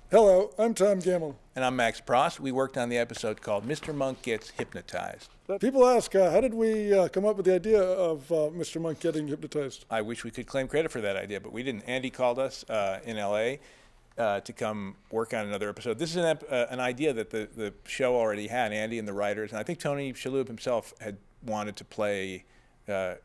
Hello, I'm Tom Gamble. And I'm Max Prost. We worked on the episode called Mr. Monk Gets Hypnotized. People ask, how did we come up with the idea of Mr. Monk getting hypnotized? I wish we could claim credit for that idea, but we didn't. Andy called us in L.A. To come work on another episode. This is an idea that the show already had, Andy and the writers, and I think Tony Shalhoub himself had wanted to play, have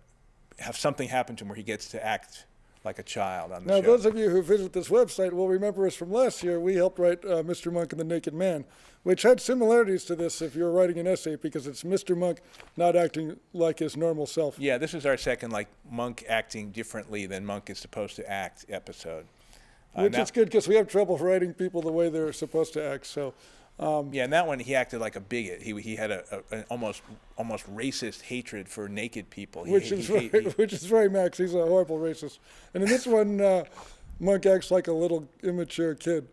something happen to him where he gets to act like a child on the show. Now, those of you who visit this website will remember us from last year. We helped write Mr. Monk and the Naked Man, which had similarities to this if you're writing an essay, because it's Mr. Monk not acting like his normal self. Yeah, this is our second, Monk acting differently than Monk is supposed to act episode. Which is good, because we have trouble writing people the way they're supposed to act. So, yeah, in that one, he acted like a bigot. He had an almost racist hatred for naked people. Which is very Max. He's a horrible racist. And in this one, Monk acts like a little immature kid.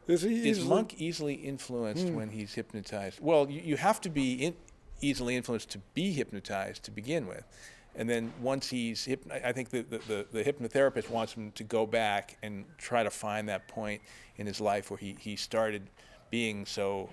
Is Monk easily influenced when he's hypnotized? Well, you have to be easily influenced to be hypnotized to begin with. And then once he's I think the hypnotherapist wants him to go back and try to find that point in his life where he started being so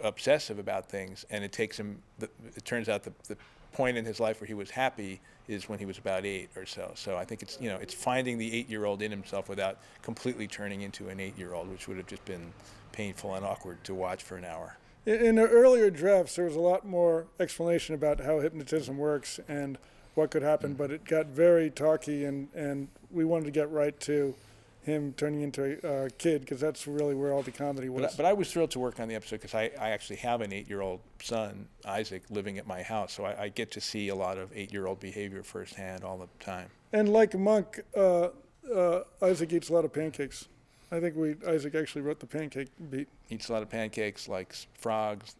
obsessive about things, and it takes him. It turns out the point in his life where he was happy is when he was about 8 or so. So I think it's finding the 8-year-old in himself without completely turning into an 8-year-old, which would have just been painful and awkward to watch for an hour. In the earlier drafts, there was a lot more explanation about how hypnotism works and what could happen, but it got very talky, and we wanted to get right to him turning into a kid, because that's really where all the comedy was. But I was thrilled to work on the episode because I actually have an 8-year-old son, Isaac, living at my house, so I get to see a lot of 8-year-old behavior firsthand all the time. And like Monk, Isaac eats a lot of pancakes. I think Isaac actually wrote the pancake beat. Eats a lot of pancakes, likes frogs,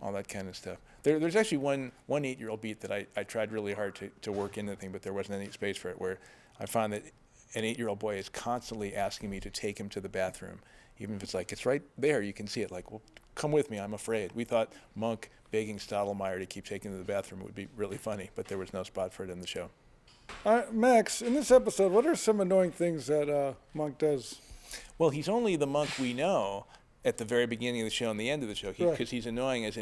all that kind of stuff. There's actually one 8-year-old beat that I tried really hard to work into the thing, but there wasn't any space for it, where I found that an 8-year-old boy is constantly asking me to take him to the bathroom, even if it's right there, you can see it. Well, come with me, I'm afraid. We thought Monk begging Stottlemeyer to keep taking him to the bathroom would be really funny, but there was no spot for it in the show. Max, in this episode, what are some annoying things that Monk does? Well, he's only the Monk we know at the very beginning of the show and the end of the show, because he's annoying as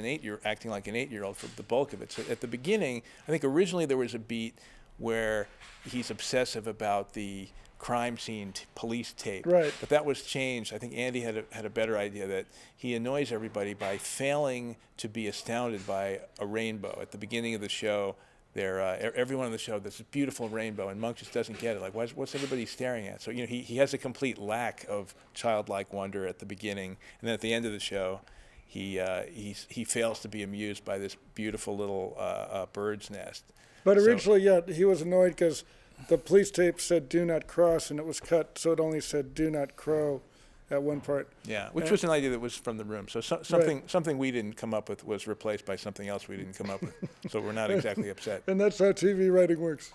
acting like an 8-year-old for the bulk of it. So at the beginning, I think originally there was a beat where he's obsessive about the crime scene police tape. Right. But that was changed. I think Andy had a better idea, that he annoys everybody by failing to be astounded by a rainbow. At the beginning of the show, everyone on the show, there's a beautiful rainbow, and Monk just doesn't get it. What's everybody staring at? So he has a complete lack of childlike wonder at the beginning, and then at the end of the show, he fails to be amused by this beautiful little bird's nest. But originally, he was annoyed because the police tape said "do not cross" and it was cut, so it only said "do not crow" at one part. Yeah, which was an idea that was from the room. So something we didn't come up with was replaced by something else we didn't come up with. So we're not exactly upset. And that's how TV writing works.